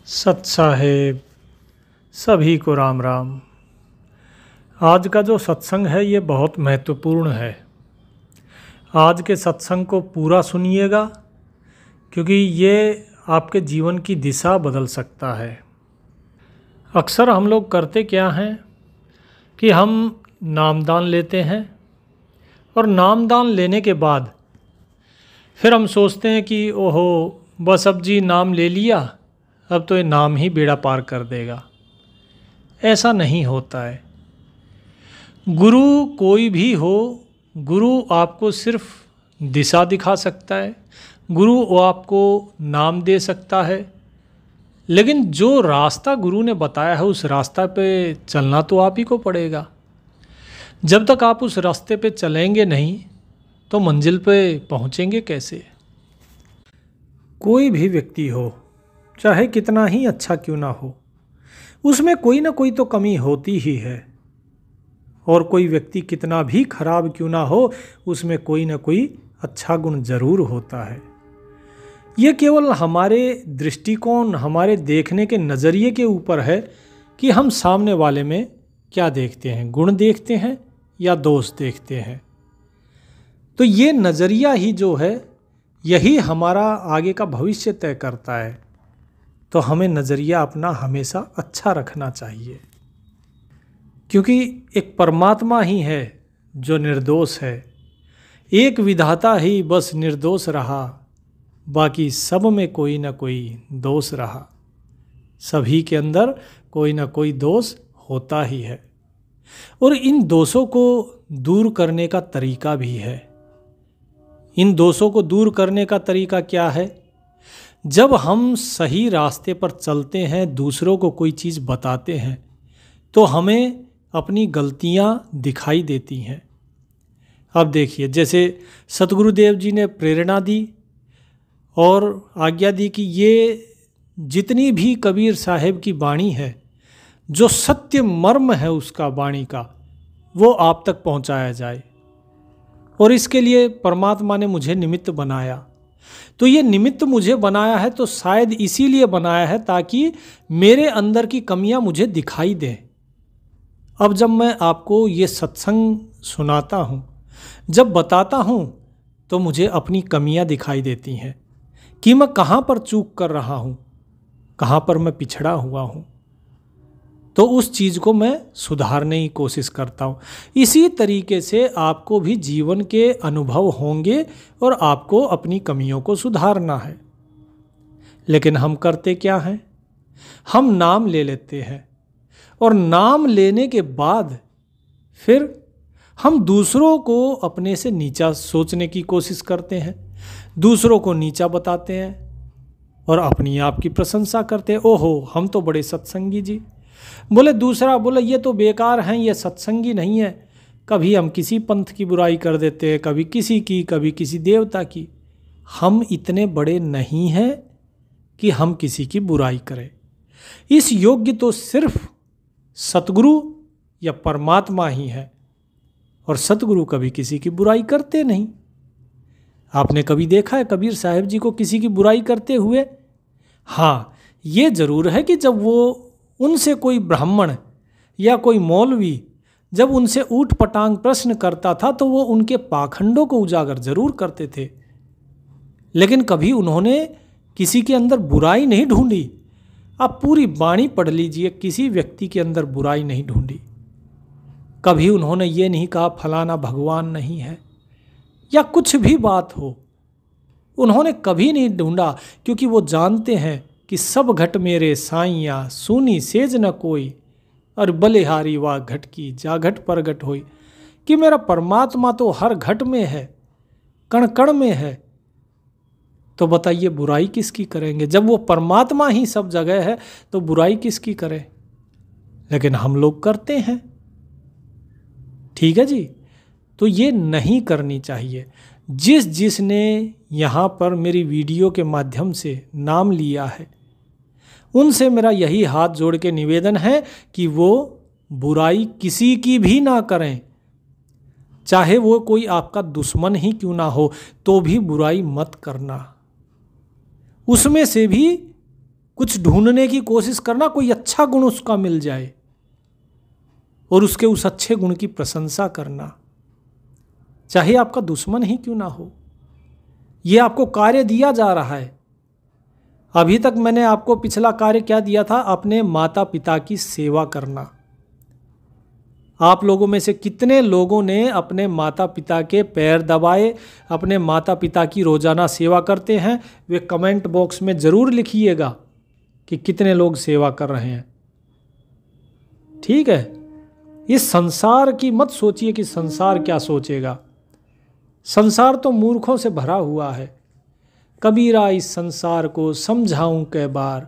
सत साहेब सभी को राम राम। आज का जो सत्संग है ये बहुत महत्वपूर्ण है। आज के सत्संग को पूरा सुनिएगा क्योंकि ये आपके जीवन की दिशा बदल सकता है। अक्सर हम लोग करते क्या हैं कि हम नामदान लेते हैं और नामदान लेने के बाद फिर हम सोचते हैं कि ओहो बस अब जी नाम ले लिया, अब तो ये नाम ही बेड़ा पार कर देगा। ऐसा नहीं होता है। गुरु कोई भी हो, गुरु आपको सिर्फ दिशा दिखा सकता है, गुरु वो आपको नाम दे सकता है, लेकिन जो रास्ता गुरु ने बताया है उस रास्ता पे चलना तो आप ही को पड़ेगा। जब तक आप उस रास्ते पे चलेंगे नहीं तो मंजिल पे पहुंचेंगे कैसे। कोई भी व्यक्ति हो, चाहे कितना ही अच्छा क्यों ना हो, उसमें कोई ना कोई तो कमी होती ही है। और कोई व्यक्ति कितना भी खराब क्यों ना हो, उसमें कोई ना कोई अच्छा गुण जरूर होता है। ये केवल हमारे दृष्टिकोण, हमारे देखने के नज़रिए के ऊपर है कि हम सामने वाले में क्या देखते हैं, गुण देखते हैं या दोष देखते हैं। तो ये नज़रिया ही जो है यही हमारा आगे का भविष्य तय करता है। तो हमें नज़रिया अपना हमेशा अच्छा रखना चाहिए, क्योंकि एक परमात्मा ही है जो निर्दोष है। एक विधाता ही बस निर्दोष रहा, बाकी सब में कोई ना कोई दोष रहा। सभी के अंदर कोई ना कोई दोष होता ही है और इन दोषों को दूर करने का तरीका भी है। इन दोषों को दूर करने का तरीका क्या है? जब हम सही रास्ते पर चलते हैं, दूसरों को कोई चीज़ बताते हैं, तो हमें अपनी गलतियां दिखाई देती हैं। अब देखिए, जैसे सतगुरुदेव जी ने प्रेरणा दी और आज्ञा दी कि ये जितनी भी कबीर साहेब की वाणी है, जो सत्य मर्म है उसका वाणी का, वो आप तक पहुंचाया जाए। और इसके लिए परमात्मा ने मुझे निमित्त बनाया। तो ये निमित्त मुझे बनाया है तो शायद इसीलिए बनाया है ताकि मेरे अंदर की कमियां मुझे दिखाई दें। अब जब मैं आपको ये सत्संग सुनाता हूँ, जब बताता हूँ, तो मुझे अपनी कमियां दिखाई देती हैं कि मैं कहाँ पर चूक कर रहा हूँ, कहाँ पर मैं पिछड़ा हुआ हूँ। तो उस चीज़ को मैं सुधारने की कोशिश करता हूँ। इसी तरीके से आपको भी जीवन के अनुभव होंगे और आपको अपनी कमियों को सुधारना है। लेकिन हम करते क्या हैं? हम नाम ले लेते हैं और नाम लेने के बाद फिर हम दूसरों को अपने से नीचा सोचने की कोशिश करते हैं, दूसरों को नीचा बताते हैं और अपनी आप की प्रशंसा करते हैं। ओहो हम तो बड़े सत्संगी जी। बोले दूसरा बोले ये तो बेकार हैं, ये सत्संगी नहीं है। कभी हम किसी पंथ की बुराई कर देते हैं, कभी किसी की, कभी किसी देवता की। हम इतने बड़े नहीं हैं कि हम किसी की बुराई करें। इस योग्य तो सिर्फ सतगुरु या परमात्मा ही है और सतगुरु कभी किसी की बुराई करते नहीं। आपने कभी देखा है कबीर साहब जी को किसी की बुराई करते हुए? हाँ, ये जरूर है कि जब वो उनसे कोई ब्राह्मण या कोई मौलवी जब उनसे ऊट पटांग प्रश्न करता था तो वो उनके पाखंडों को उजागर जरूर करते थे, लेकिन कभी उन्होंने किसी के अंदर बुराई नहीं ढूंढी। आप पूरी वाणी पढ़ लीजिए, किसी व्यक्ति के अंदर बुराई नहीं ढूंढी। कभी उन्होंने ये नहीं कहा फलाना भगवान नहीं है या कुछ भी बात हो, उन्होंने कभी नहीं ढूंढा, क्योंकि वो जानते हैं कि सब घट मेरे साइया सुनी सेज न कोई, और बलिहारी वाह घट की जा घट प्रगट होई। कि मेरा परमात्मा तो हर घट में है, कण कण में है। तो बताइए बुराई किसकी करेंगे? जब वो परमात्मा ही सब जगह है तो बुराई किसकी करें? लेकिन हम लोग करते हैं। ठीक है जी, तो ये नहीं करनी चाहिए। जिसने यहाँ पर मेरी वीडियो के माध्यम से नाम लिया है, उनसे मेरा यही हाथ जोड़ के निवेदन है कि वो बुराई किसी की भी ना करें। चाहे वो कोई आपका दुश्मन ही क्यों ना हो, तो भी बुराई मत करना। उसमें से भी कुछ ढूंढने की कोशिश करना, कोई अच्छा गुण उसका मिल जाए और उसके उस अच्छे गुण की प्रशंसा करना, चाहे आपका दुश्मन ही क्यों ना हो। यह आपको कार्य दिया जा रहा है। अभी तक मैंने आपको पिछला कार्य क्या दिया था? अपने माता पिता की सेवा करना। आप लोगों में से कितने लोगों ने अपने माता पिता के पैर दबाए, अपने माता पिता की रोजाना सेवा करते हैं? वे कमेंट बॉक्स में ज़रूर लिखिएगा कि कितने लोग सेवा कर रहे हैं। ठीक है, इस संसार की मत सोचिए कि संसार क्या सोचेगा। संसार तो मूर्खों से भरा हुआ है। कबीरा इस संसार को समझाऊं कै बार,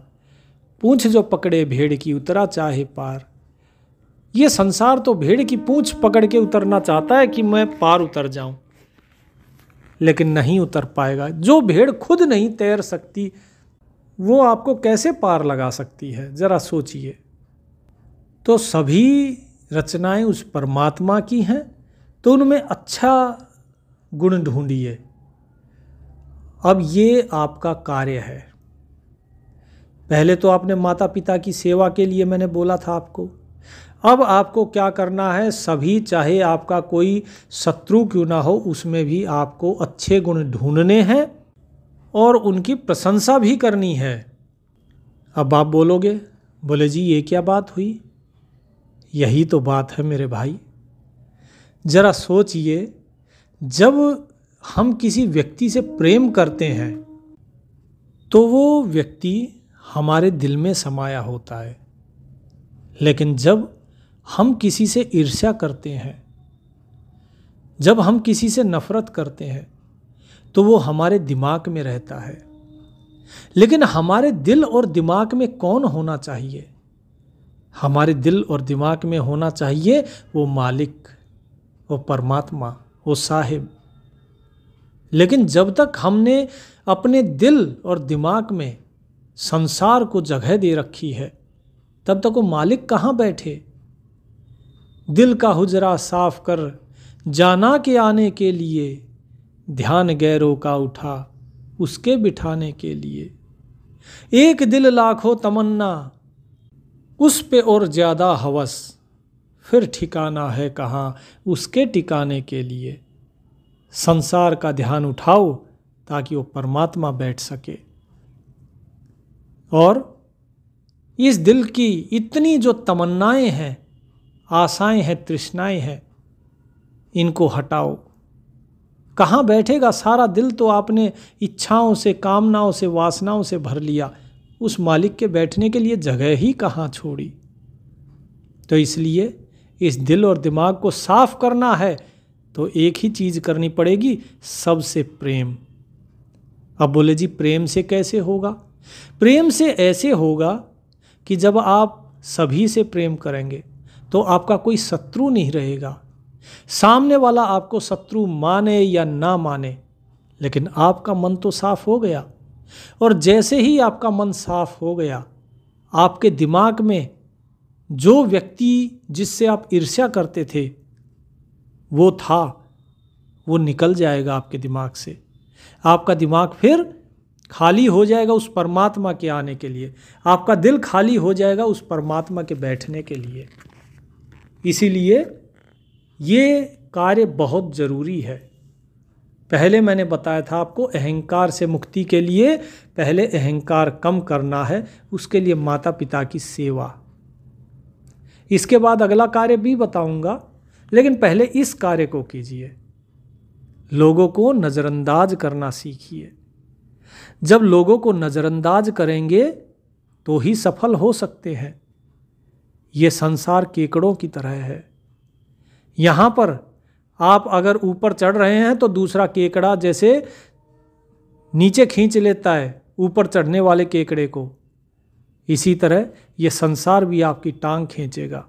पूंछ जो पकड़े भेड़ की उतरा चाहे पार। ये संसार तो भेड़ की पूंछ पकड़ के उतरना चाहता है कि मैं पार उतर जाऊं, लेकिन नहीं उतर पाएगा। जो भेड़ खुद नहीं तैर सकती वो आपको कैसे पार लगा सकती है? जरा सोचिए। तो सभी रचनाएं उस परमात्मा की हैं, तो उनमें अच्छा गुण ढूंढिए। अब ये आपका कार्य है। पहले तो आपने माता पिता की सेवा के लिए मैंने बोला था आपको। अब आपको क्या करना है? सभी, चाहे आपका कोई शत्रु क्यों ना हो, उसमें भी आपको अच्छे गुण ढूंढने हैं और उनकी प्रशंसा भी करनी है। अब आप बोलोगे, बोले जी ये क्या बात हुई? यही तो बात है मेरे भाई। जरा सोचिए, जब हम किसी व्यक्ति से प्रेम करते हैं तो वो व्यक्ति हमारे दिल में समाया होता है, लेकिन जब हम किसी से ईर्ष्या करते हैं, जब हम किसी से नफरत करते हैं, तो वो हमारे दिमाग में रहता है। लेकिन हमारे दिल और दिमाग में कौन होना चाहिए? हमारे दिल और दिमाग में होना चाहिए वो मालिक, वो परमात्मा, वो साहिब। लेकिन जब तक हमने अपने दिल और दिमाग में संसार को जगह दे रखी है, तब तक वो मालिक कहाँ बैठे? दिल का हुजरा साफ कर जाना के आने के लिए, ध्यान गैरों का उठा उसके बिठाने के लिए। एक दिल लाखों तमन्ना, उस पे और ज़्यादा हवस, फिर ठिकाना है कहाँ उसके ठिकाने के लिए। संसार का ध्यान उठाओ ताकि वो परमात्मा बैठ सके। और इस दिल की इतनी जो तमन्नाएं हैं, आशाएं हैं, तृष्णाएं हैं, इनको हटाओ। कहाँ बैठेगा? सारा दिल तो आपने इच्छाओं से, कामनाओं से, वासनाओं से भर लिया। उस मालिक के बैठने के लिए जगह ही कहाँ छोड़ी? तो इसलिए इस दिल और दिमाग को साफ करना है तो एक ही चीज़ करनी पड़ेगी, सबसे प्रेम। अब बोले जी प्रेम से कैसे होगा? प्रेम से ऐसे होगा कि जब आप सभी से प्रेम करेंगे तो आपका कोई शत्रु नहीं रहेगा। सामने वाला आपको शत्रु माने या ना माने, लेकिन आपका मन तो साफ हो गया। और जैसे ही आपका मन साफ हो गया, आपके दिमाग में जो व्यक्ति जिससे आप ईर्ष्या करते थे वो था, वो निकल जाएगा आपके दिमाग से। आपका दिमाग फिर खाली हो जाएगा उस परमात्मा के आने के लिए। आपका दिल खाली हो जाएगा उस परमात्मा के बैठने के लिए। इसीलिए ये कार्य बहुत ज़रूरी है। पहले मैंने बताया था आपको, अहंकार से मुक्ति के लिए पहले अहंकार कम करना है, उसके लिए माता पिता की सेवा। इसके बाद अगला कार्य भी बताऊंगा, लेकिन पहले इस कार्य को कीजिए। लोगों को नज़रअंदाज करना सीखिए। जब लोगों को नज़रअंदाज करेंगे तो ही सफल हो सकते हैं। ये संसार केकड़ों की तरह है। यहाँ पर आप अगर ऊपर चढ़ रहे हैं तो दूसरा केकड़ा जैसे नीचे खींच लेता है ऊपर चढ़ने वाले केकड़े को, इसी तरह ये संसार भी आपकी टांग खींचेगा।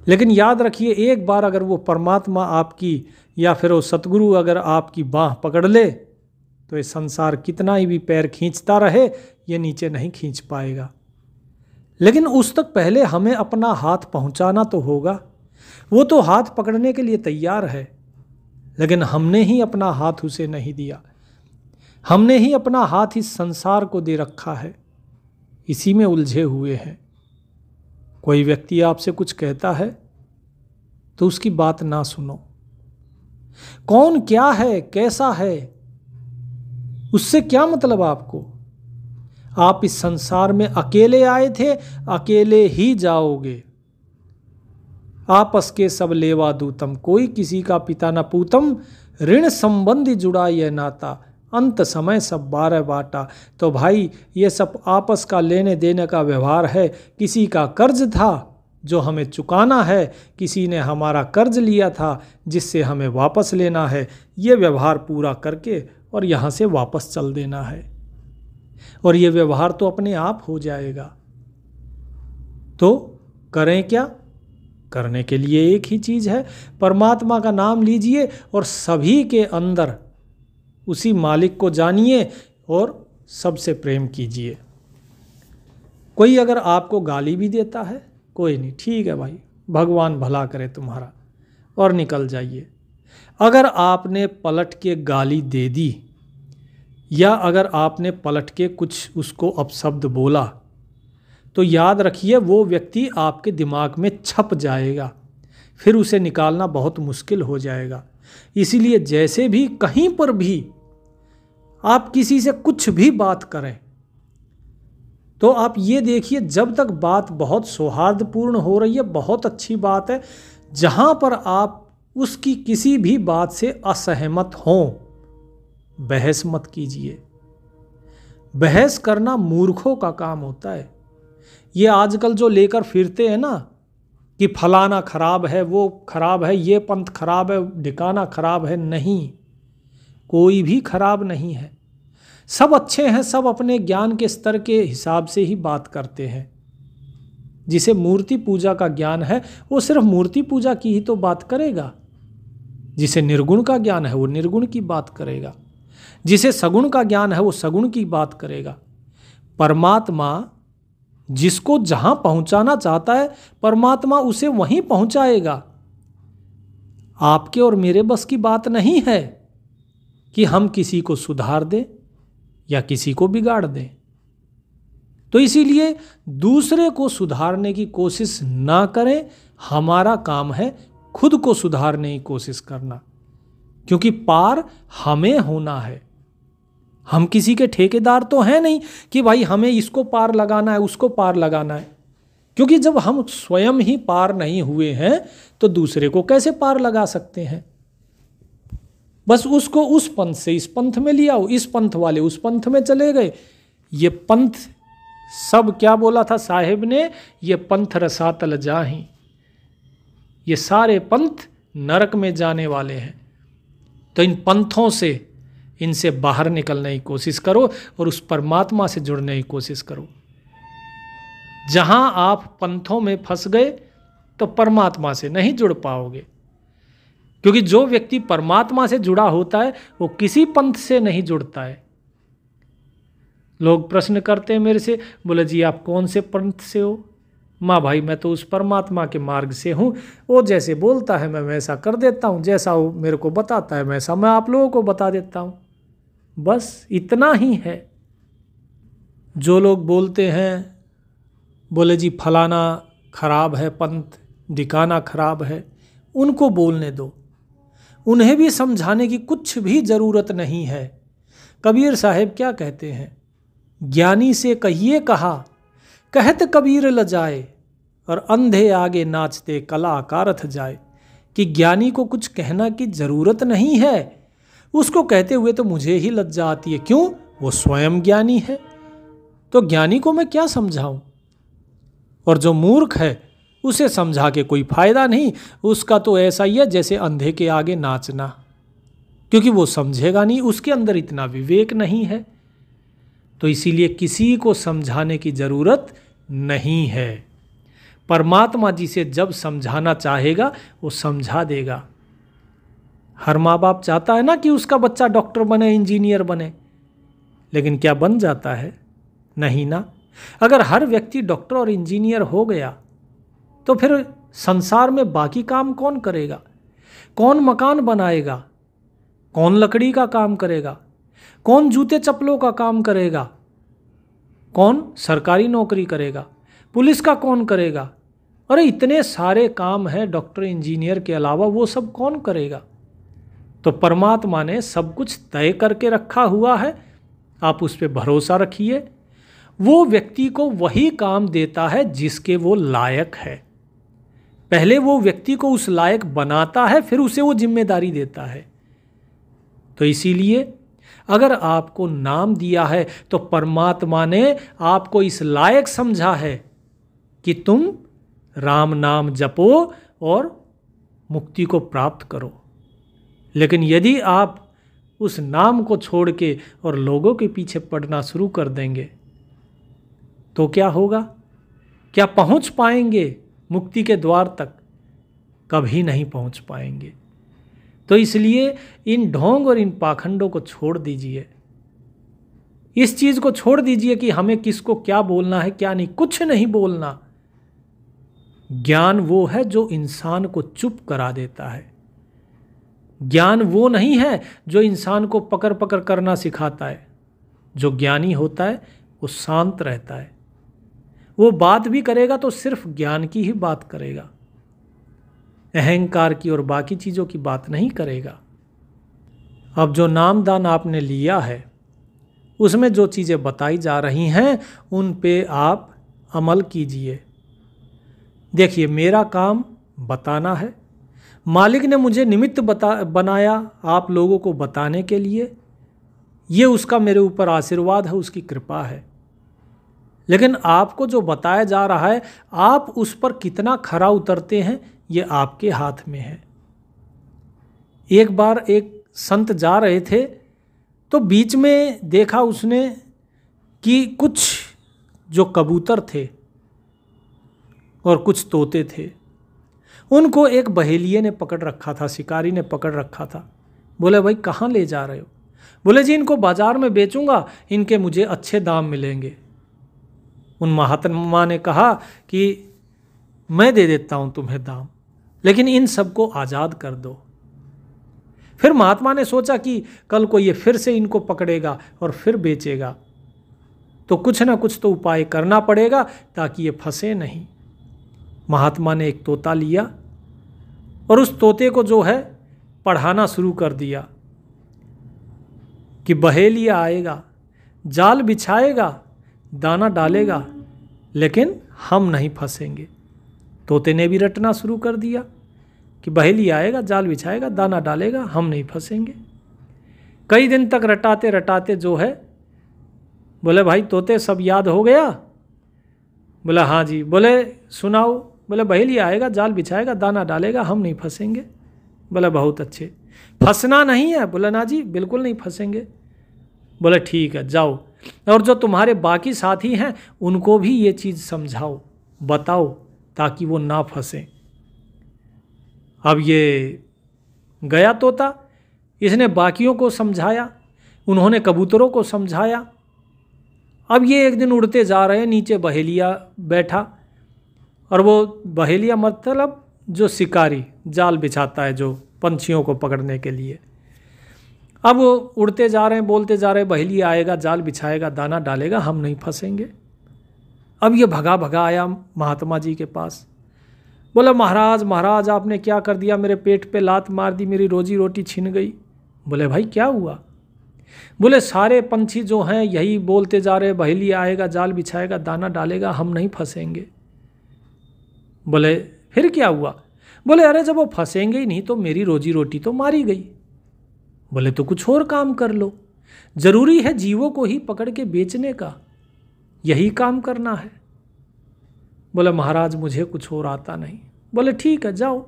लेकिन याद रखिए, एक बार अगर वो परमात्मा आपकी या फिर वो सतगुरु अगर आपकी बाँह पकड़ ले तो ये संसार कितना ही भी पैर खींचता रहे, ये नीचे नहीं खींच पाएगा। लेकिन उस तक पहले हमें अपना हाथ पहुंचाना तो होगा। वो तो हाथ पकड़ने के लिए तैयार है, लेकिन हमने ही अपना हाथ उसे नहीं दिया। हमने ही अपना हाथ इस संसार को दे रखा है। इसी में उलझे हुए हैं। कोई व्यक्ति आपसे कुछ कहता है तो उसकी बात ना सुनो। कौन क्या है, कैसा है, उससे क्या मतलब आपको? आप इस संसार में अकेले आए थे, अकेले ही जाओगे। आपस के सब लेवा दूतम, कोई किसी का पिता न पूतम। ऋण संबंधी जुड़ा यह नाता, अंत समय सब 12 बाटा। तो भाई ये सब आपस का लेने देने का व्यवहार है। किसी का कर्ज था जो हमें चुकाना है, किसी ने हमारा कर्ज लिया था जिससे हमें वापस लेना है। ये व्यवहार पूरा करके और यहाँ से वापस चल देना है, और ये व्यवहार तो अपने आप हो जाएगा। तो करें क्या? करने के लिए एक ही चीज़ है, परमात्मा का नाम लीजिए और सभी के अंदर उसी मालिक को जानिए और सबसे प्रेम कीजिए। कोई अगर आपको गाली भी देता है, कोई नहीं, ठीक है भाई, भगवान भला करे तुम्हारा, और निकल जाइए। अगर आपने पलट के गाली दे दी या अगर आपने पलट के कुछ उसको अपशब्द बोला, तो याद रखिए वो व्यक्ति आपके दिमाग में छप जाएगा, फिर उसे निकालना बहुत मुश्किल हो जाएगा। इसीलिए जैसे भी कहीं पर भी आप किसी से कुछ भी बात करें, तो आप ये देखिए जब तक बात बहुत सौहार्दपूर्ण हो रही है, बहुत अच्छी बात है। जहाँ पर आप उसकी किसी भी बात से असहमत हों, बहस मत कीजिए। बहस करना मूर्खों का काम होता है। ये आजकल जो लेकर फिरते हैं ना कि फलाना खराब है, वो खराब है, ये पंथ खराब है, ढिकाना खराब है, नहीं, कोई भी खराब नहीं है। सब अच्छे हैं, सब अपने ज्ञान के स्तर के हिसाब से ही बात करते हैं। जिसे मूर्ति पूजा का ज्ञान है वो सिर्फ मूर्ति पूजा की ही तो बात करेगा। जिसे निर्गुण का ज्ञान है वो निर्गुण की बात करेगा। जिसे सगुण का ज्ञान है वो सगुण की बात करेगा। परमात्मा जिसको जहां पहुंचाना चाहता है, परमात्मा उसे वहीं पहुंचाएगा। आपके और मेरे बस की बात नहीं है कि हम किसी को सुधार दें या किसी को बिगाड़ दें। तो इसीलिए दूसरे को सुधारने की कोशिश ना करें। हमारा काम है खुद को सुधारने की कोशिश करना, क्योंकि पार हमें होना है। हम किसी के ठेकेदार तो हैं नहीं कि भाई हमें इसको पार लगाना है, उसको पार लगाना है। क्योंकि जब हम स्वयं ही पार नहीं हुए हैं तो दूसरे को कैसे पार लगा सकते हैं? बस उसको उस पंथ से इस पंथ में लिया हो, इस पंथ वाले उस पंथ में चले गए। ये पंथ सब क्या बोला था साहिब ने, ये पंथ रसातल जाही, ये सारे पंथ नरक में जाने वाले हैं। तो इन पंथों से, इनसे बाहर निकलने की कोशिश करो और उस परमात्मा से जुड़ने की कोशिश करो। जहां आप पंथों में फंस गए तो परमात्मा से नहीं जुड़ पाओगे, क्योंकि जो व्यक्ति परमात्मा से जुड़ा होता है वो किसी पंथ से नहीं जुड़ता है। लोग प्रश्न करते हैं मेरे से, बोले जी आप कौन से पंथ से हो? माँ भाई मैं तो उस परमात्मा के मार्ग से हूँ, वो जैसे बोलता है मैं वैसा कर देता हूँ, जैसा वो मेरे को बताता है वैसा मैं आप लोगों को बता देता हूँ। बस इतना ही है। जो लोग बोलते हैं, बोले जी फलाना खराब है पंथ, ढिकाना खराब है, उनको बोलने दो। उन्हें भी समझाने की कुछ भी ज़रूरत नहीं है। कबीर साहब क्या कहते हैं, ज्ञानी से कहिए कहा, कहत कबीर लजाए, और अंधे आगे नाचते कला कारथ जाए। कि ज्ञानी को कुछ कहना की ज़रूरत नहीं है। उसको कहते हुए तो मुझे ही लज्जा आती है। क्यों? वो स्वयं ज्ञानी है, तो ज्ञानी को मैं क्या समझाऊं? और जो मूर्ख है उसे समझा के कोई फायदा नहीं। उसका तो ऐसा ही है जैसे अंधे के आगे नाचना, क्योंकि वो समझेगा नहीं, उसके अंदर इतना विवेक नहीं है। तो इसीलिए किसी को समझाने की जरूरत नहीं है। परमात्मा जी से जब समझाना चाहेगा वो समझा देगा। हर माँ बाप चाहता है ना कि उसका बच्चा डॉक्टर बने, इंजीनियर बने, लेकिन क्या बन जाता है? नहीं ना। अगर हर व्यक्ति डॉक्टर और इंजीनियर हो गया तो फिर संसार में बाकी काम कौन करेगा? कौन मकान बनाएगा? कौन लकड़ी का काम करेगा? कौन जूते चप्पलों का काम करेगा? कौन सरकारी नौकरी करेगा, पुलिस का कौन करेगा, अरे इतने सारे काम हैं डॉक्टर इंजीनियर के अलावा, वो सब कौन करेगा। तो परमात्मा ने सब कुछ तय करके रखा हुआ है, आप उस पर भरोसा रखिए। वो व्यक्ति को वही काम देता है जिसके वो लायक है। पहले वो व्यक्ति को उस लायक बनाता है, फिर उसे वो जिम्मेदारी देता है। तो इसीलिए अगर आपको नाम दिया है तो परमात्मा ने आपको इस लायक समझा है कि तुम राम नाम जपो और मुक्ति को प्राप्त करो। लेकिन यदि आप उस नाम को छोड़ के और लोगों के पीछे पड़ना शुरू कर देंगे तो क्या होगा? क्या पहुंच पाएंगे मुक्ति के द्वार तक? कभी नहीं पहुंच पाएंगे। तो इसलिए इन ढोंग और इन पाखंडों को छोड़ दीजिए। इस चीज़ को छोड़ दीजिए कि हमें किसको क्या बोलना है क्या नहीं, कुछ नहीं बोलना। ज्ञान वो है जो इंसान को चुप करा देता है। ज्ञान वो नहीं है जो इंसान को पकड़ पकड़ करना सिखाता है। जो ज्ञानी होता है वो शांत रहता है। वो बात भी करेगा तो सिर्फ ज्ञान की ही बात करेगा, अहंकार की और बाकी चीज़ों की बात नहीं करेगा। अब जो नामदान आपने लिया है उसमें जो चीज़ें बताई जा रही हैं उन पे आप अमल कीजिए। देखिए, मेरा काम बताना है। मालिक ने मुझे निमित्त बनाया आप लोगों को बताने के लिए। ये उसका मेरे ऊपर आशीर्वाद है, उसकी कृपा है। लेकिन आपको जो बताया जा रहा है आप उस पर कितना खरा उतरते हैं ये आपके हाथ में है। एक बार एक संत जा रहे थे तो बीच में देखा उसने कि कुछ जो कबूतर थे और कुछ तोते थे, उनको एक बहेलिये ने पकड़ रखा था, शिकारी ने पकड़ रखा था। बोले भाई कहाँ ले जा रहे हो? बोले जी इनको बाजार में बेचूंगा, इनके मुझे अच्छे दाम मिलेंगे। उन महात्मा ने कहा कि मैं दे देता हूँ तुम्हें दाम, लेकिन इन सबको आज़ाद कर दो। फिर महात्मा ने सोचा कि कल को ये फिर से इनको पकड़ेगा और फिर बेचेगा, तो कुछ ना कुछ तो उपाय करना पड़ेगा ताकि ये फंसे नहीं। महात्मा ने एक तोता लिया और उस तोते को जो है पढ़ाना शुरू कर दिया कि बहेलिया आएगा, जाल बिछाएगा, दाना डालेगा, लेकिन हम नहीं फंसेंगे। तोते ने भी रटना शुरू कर दिया कि बहेलिया आएगा, जाल बिछाएगा, दाना डालेगा, हम नहीं फंसेंगे। कई दिन तक रटाते रटाते जो है, बोले भाई तोते सब याद हो गया? बोला हाँ जी। बोले सुनाओ। बोले बहेलिया आएगा, जाल बिछाएगा, दाना डालेगा, हम नहीं फंसेंगे। बोला बहुत अच्छे। फंसना नहीं है? बोला ना जी बिल्कुल नहीं फंसेंगे। बोले ठीक है जाओ, और जो तुम्हारे बाकी साथी हैं उनको भी ये चीज़ समझाओ, बताओ, ताकि वो ना फंसें। अब ये गया तोता, इसने बाकियों को समझाया, उन्होंने कबूतरों को समझाया। अब ये एक दिन उड़ते जा रहे हैं, नीचे बहेलिया बैठा, और वो बहेलिया मतलब जो शिकारी जाल बिछाता है जो पंछियों को पकड़ने के लिए। अब वो उड़ते जा रहे हैं, बोलते जा रहे हैं बहेलिया आएगा, जाल बिछाएगा, दाना डालेगा, हम नहीं फंसेंगे। अब ये भगा भगा आया महात्मा जी के पास। बोला महाराज महाराज आपने क्या कर दिया, मेरे पेट पे लात मार दी, मेरी रोजी रोटी छिन गई। बोले भाई क्या हुआ? बोले सारे पंछी जो हैं यही बोलते जा रहे, बहेलिया आएगा, जाल बिछाएगा, दाना डालेगा, हम नहीं फंसेंगे। बोले फिर क्या हुआ? बोले अरे जब वो फंसेंगे ही नहीं तो मेरी रोजी रोटी तो मारी गई। बोले तो कुछ और काम कर लो, जरूरी है जीवों को ही पकड़ के बेचने का, यही काम करना है। बोले महाराज मुझे कुछ और आता नहीं। बोले ठीक है जाओ,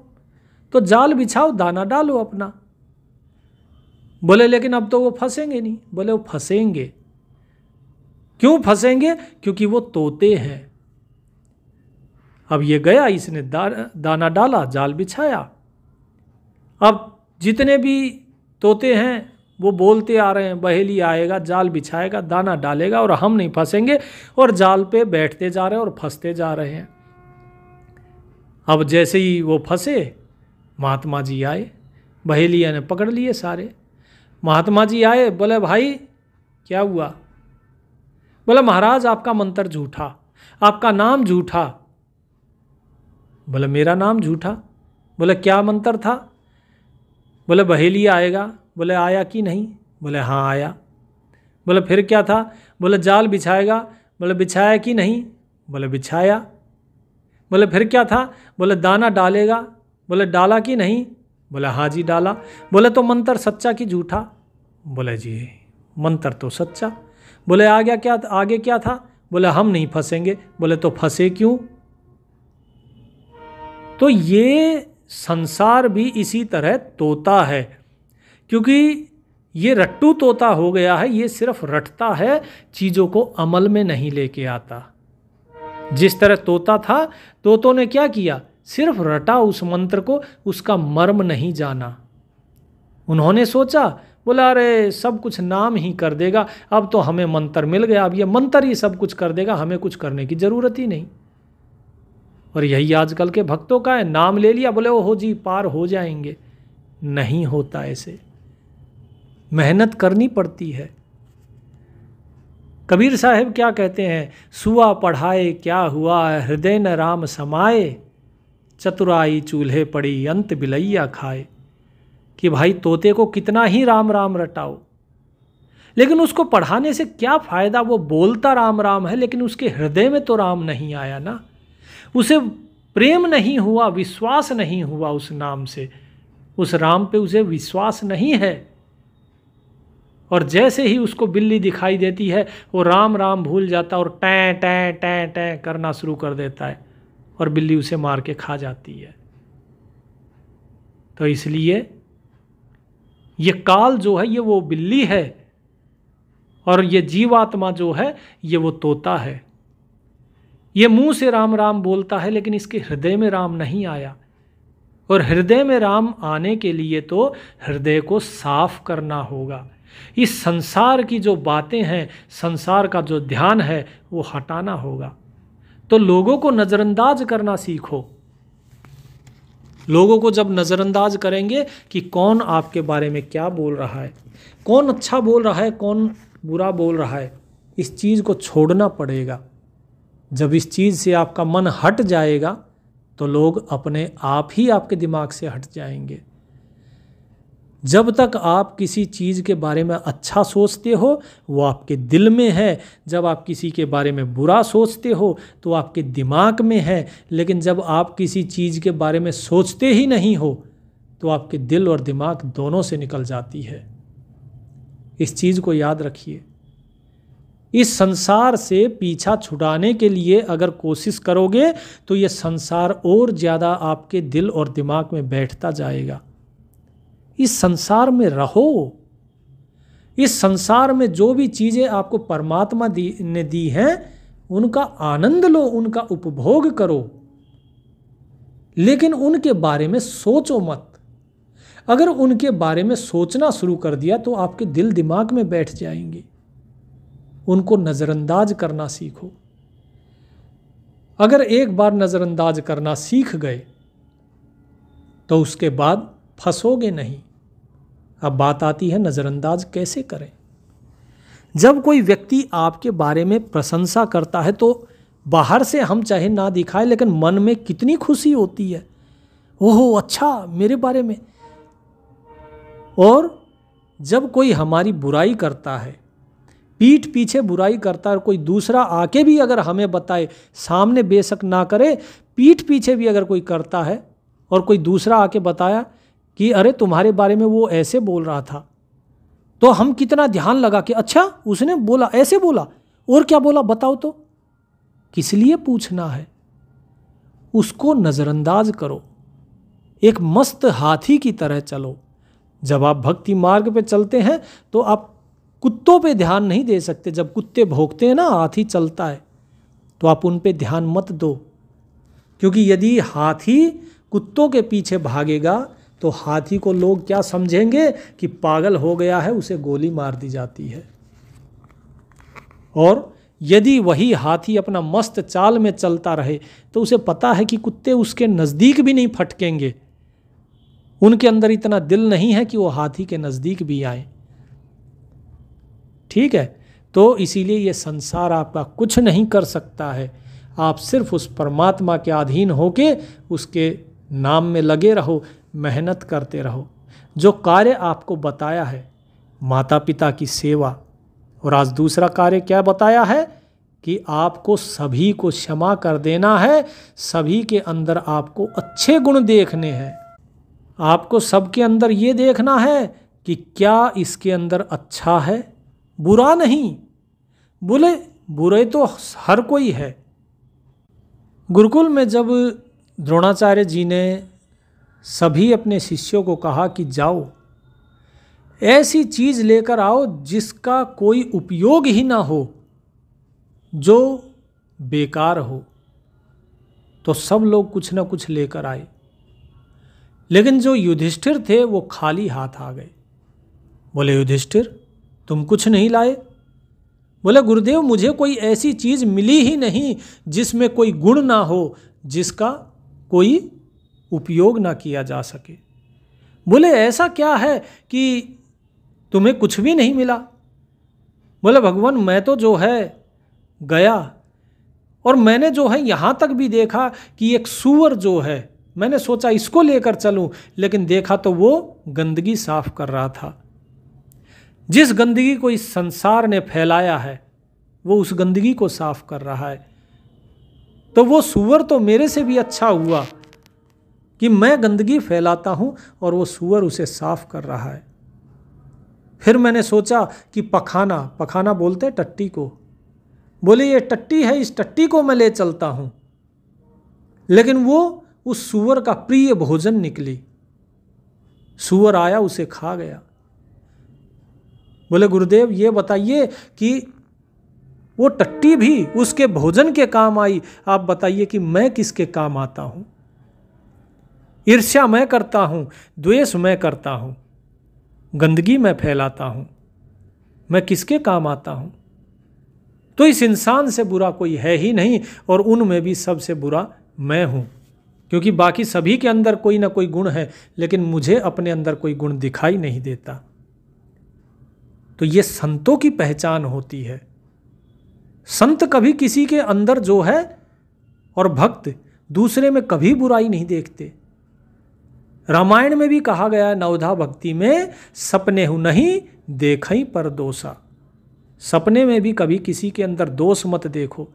तो जाल बिछाओ, दाना डालो अपना। बोले लेकिन अब तो वो फंसेंगे नहीं। बोले वो फंसेंगे। क्यों फंसेंगे? क्योंकि वो तोते हैं। अब ये गया, इसने दाना डाला, जाल बिछाया। अब जितने भी तोते हैं वो बोलते आ रहे हैं बहेलिया आएगा, जाल बिछाएगा, दाना डालेगा और हम नहीं फंसेंगे, और जाल पे बैठते जा रहे हैं और फंसते जा रहे हैं। अब जैसे ही वो फंसे, महात्मा जी आए, बहेलिया ने पकड़ लिए सारे। महात्मा जी आए, बोले भाई क्या हुआ? बोला महाराज आपका मंत्र झूठा, आपका नाम झूठा। बोला मेरा नाम झूठा? बोले क्या मंत्र था? बोले बहेली आएगा। बोले आया कि नहीं? बोले हाँ आया। बोले फिर क्या था? बोले जाल बिछाएगा। बोले बिछाया कि नहीं? बोले बिछाया। बोले फिर क्या था? बोले दाना डालेगा। बोले डाला कि नहीं? बोले हाँ जी डाला। बोले तो मंत्र सच्चा कि झूठा? बोले जी मंत्र तो सच्चा। बोले आगे क्या था? बोले हम नहीं फंसेंगे। बोले तो फंसे क्यों? तो ये संसार भी इसी तरह तोता है, क्योंकि ये रट्टू तोता हो गया है। ये सिर्फ रटता है, चीज़ों को अमल में नहीं लेके आता। जिस तरह तोता था, तोतों ने क्या किया? सिर्फ रटा उस मंत्र को, उसका मर्म नहीं जाना। उन्होंने सोचा, बोला अरे सब कुछ नाम ही कर देगा, अब तो हमें मंत्र मिल गया, अब ये मंत्र ही सब कुछ कर देगा, हमें कुछ करने की ज़रूरत ही नहीं। और यही आजकल के भक्तों का है, नाम ले लिया, बोले ओहो जी पार हो जाएंगे। नहीं होता ऐसे, मेहनत करनी पड़ती है। कबीर साहब क्या कहते हैं? सुआ पढ़ाए क्या हुआ, हृदय न राम समाए, चतुराई चूल्हे पड़ी अंत बिलैया खाए। कि भाई तोते को कितना ही राम राम रटाओ, लेकिन उसको पढ़ाने से क्या फ़ायदा? वो बोलता राम राम है, लेकिन उसके हृदय में तो राम नहीं आया ना। उसे प्रेम नहीं हुआ, विश्वास नहीं हुआ उस नाम से, उस राम पे उसे विश्वास नहीं है। और जैसे ही उसको बिल्ली दिखाई देती है, वो राम राम भूल जाता और टैं टैं टैं टैं करना शुरू कर देता है, और बिल्ली उसे मार के खा जाती है। तो इसलिए ये काल जो है ये वो बिल्ली है, और ये जीवात्मा जो है ये वो तोता है। ये मुंह से राम राम बोलता है, लेकिन इसके हृदय में राम नहीं आया। और हृदय में राम आने के लिए तो हृदय को साफ करना होगा। इस संसार की जो बातें हैं, संसार का जो ध्यान है, वो हटाना होगा। तो लोगों को नज़रअंदाज करना सीखो। लोगों को जब नज़रअंदाज करेंगे कि कौन आपके बारे में क्या बोल रहा है, कौन अच्छा बोल रहा है, कौन बुरा बोल रहा है, इस चीज़ को छोड़ना पड़ेगा। जब इस चीज़ से आपका मन हट जाएगा, तो लोग अपने आप ही आपके दिमाग से हट जाएंगे। जब तक आप किसी चीज़ के बारे में अच्छा सोचते हो, वो आपके दिल में है। जब आप किसी के बारे में बुरा सोचते हो, तो आपके दिमाग में है। लेकिन जब आप किसी चीज़ के बारे में सोचते ही नहीं हो, तो आपके दिल और दिमाग दोनों से निकल जाती है। इस चीज़ को याद रखिए। इस संसार से पीछा छुड़ाने के लिए अगर कोशिश करोगे, तो ये संसार और ज़्यादा आपके दिल और दिमाग में बैठता जाएगा। इस संसार में रहो। इस संसार में जो भी चीज़ें आपको परमात्मा ने दी हैं, उनका आनंद लो, उनका उपभोग करो, लेकिन उनके बारे में सोचो मत। अगर उनके बारे में सोचना शुरू कर दिया, तो आपके दिल दिमाग में बैठ जाएंगे। उनको नज़रअंदाज करना सीखो। अगर एक बार नज़रअंदाज करना सीख गए, तो उसके बाद फंसोगे नहीं। अब बात आती है नज़रअंदाज कैसे करें। जब कोई व्यक्ति आपके बारे में प्रशंसा करता है, तो बाहर से हम चाहे ना दिखाए, लेकिन मन में कितनी खुशी होती है, ओहो अच्छा मेरे बारे में। और जब कोई हमारी बुराई करता है, पीठ पीछे बुराई करता है, और कोई दूसरा आके भी अगर हमें बताए, सामने बेशक ना करे, पीठ पीछे भी अगर कोई करता है, और कोई दूसरा आके बताया कि अरे तुम्हारे बारे में वो ऐसे बोल रहा था, तो हम कितना ध्यान लगा कि अच्छा उसने बोला, ऐसे बोला, और क्या बोला बताओ तो। किस लिए पूछना है? उसको नज़रअंदाज करो। एक मस्त हाथी की तरह चलो। जब आप भक्ति मार्ग पे चलते हैं, तो आप कुत्तों पे ध्यान नहीं दे सकते। जब कुत्ते भौंकते हैं ना, हाथी चलता है, तो आप उन पे ध्यान मत दो। क्योंकि यदि हाथी कुत्तों के पीछे भागेगा, तो हाथी को लोग क्या समझेंगे कि पागल हो गया है, उसे गोली मार दी जाती है। और यदि वही हाथी अपना मस्त चाल में चलता रहे, तो उसे पता है कि कुत्ते उसके नज़दीक भी नहीं फटकेंगे। उनके अंदर इतना दिल नहीं है कि वो हाथी के नज़दीक भी आए। ठीक है। तो इसीलिए ये संसार आपका कुछ नहीं कर सकता है। आप सिर्फ उस परमात्मा के अधीन होके उसके नाम में लगे रहो, मेहनत करते रहो। जो कार्य आपको बताया है माता पिता की सेवा, और आज दूसरा कार्य क्या बताया है कि आपको सभी को क्षमा कर देना है, सभी के अंदर आपको अच्छे गुण देखने हैं। आपको सबके अंदर ये देखना है कि क्या इसके अंदर अच्छा है, बुरा नहीं। बोले बुरे तो हर कोई है। गुरुकुल में जब द्रोणाचार्य जी ने सभी अपने शिष्यों को कहा कि जाओ ऐसी चीज़ लेकर आओ जिसका कोई उपयोग ही ना हो, जो बेकार हो, तो सब लोग कुछ ना कुछ लेकर आए। लेकिन जो युधिष्ठिर थे वो खाली हाथ आ गए। बोले युधिष्ठिर तुम कुछ नहीं लाए? बोले गुरुदेव मुझे कोई ऐसी चीज़ मिली ही नहीं जिसमें कोई गुण ना हो, जिसका कोई उपयोग ना किया जा सके। बोले ऐसा क्या है कि तुम्हें कुछ भी नहीं मिला? बोले भगवान मैं तो जो है गया और मैंने जो है यहाँ तक भी देखा कि एक सूअर जो है, मैंने सोचा इसको लेकर चलूं, लेकिन देखा तो वो गंदगी साफ कर रहा था। जिस गंदगी को इस संसार ने फैलाया है वो उस गंदगी को साफ कर रहा है। तो वो सूअर तो मेरे से भी अच्छा हुआ कि मैं गंदगी फैलाता हूँ और वो सूअर उसे साफ कर रहा है। फिर मैंने सोचा कि पखाना, पखाना बोलते हैं टट्टी को, बोले ये टट्टी है, इस टट्टी को मैं ले चलता हूँ। लेकिन वो उस सूअर का प्रिय भोजन निकली। सूअर आया उसे खा गया। बोले गुरुदेव ये बताइए कि वो टट्टी भी उसके भोजन के काम आई, आप बताइए कि मैं किसके काम आता हूं? ईर्ष्या मैं करता हूं, द्वेष मैं करता हूं, गंदगी मैं फैलाता हूं, मैं किसके काम आता हूं? तो इस इंसान से बुरा कोई है ही नहीं, और उनमें भी सबसे बुरा मैं हूं, क्योंकि बाकी सभी के अंदर कोई ना कोई गुण है, लेकिन मुझे अपने अंदर कोई गुण दिखाई नहीं देता। तो ये संतों की पहचान होती है। संत कभी किसी के अंदर जो है और भक्त दूसरे में कभी बुराई नहीं देखते। रामायण में भी कहा गया है नवधा भक्ति में सपने हूं नहीं देखई पर दोषा। सपने में भी कभी किसी के अंदर दोष मत देखो,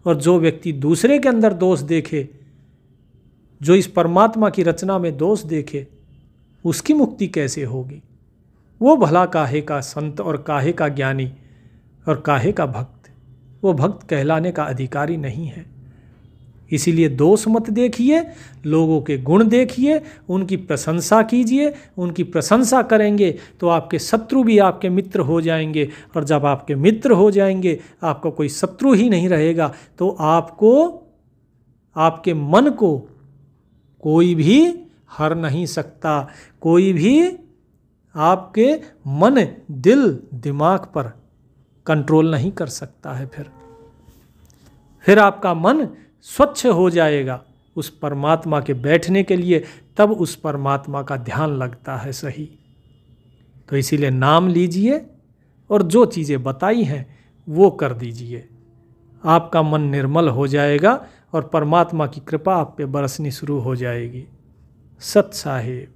और जो व्यक्ति दूसरे के अंदर दोष देखे, जो इस परमात्मा की रचना में दोष देखे, उसकी मुक्ति कैसे होगी? वो भला काहे का संत और काहे का ज्ञानी और काहे का भक्त? वो भक्त कहलाने का अधिकारी नहीं है। इसीलिए दोष मत देखिए, लोगों के गुण देखिए, उनकी प्रशंसा कीजिए। उनकी प्रशंसा करेंगे तो आपके शत्रु भी आपके मित्र हो जाएंगे, और जब आपके मित्र हो जाएंगे आपका कोई शत्रु ही नहीं रहेगा, तो आपको, आपके मन को कोई भी हर नहीं सकता। कोई भी आपके मन, दिल, दिमाग पर कंट्रोल नहीं कर सकता है। फिर आपका मन स्वच्छ हो जाएगा उस परमात्मा के बैठने के लिए, तब उस परमात्मा का ध्यान लगता है सही। तो इसीलिए नाम लीजिए और जो चीज़ें बताई हैं वो कर दीजिए। आपका मन निर्मल हो जाएगा और परमात्मा की कृपा आप पे बरसनी शुरू हो जाएगी। सत साहिब।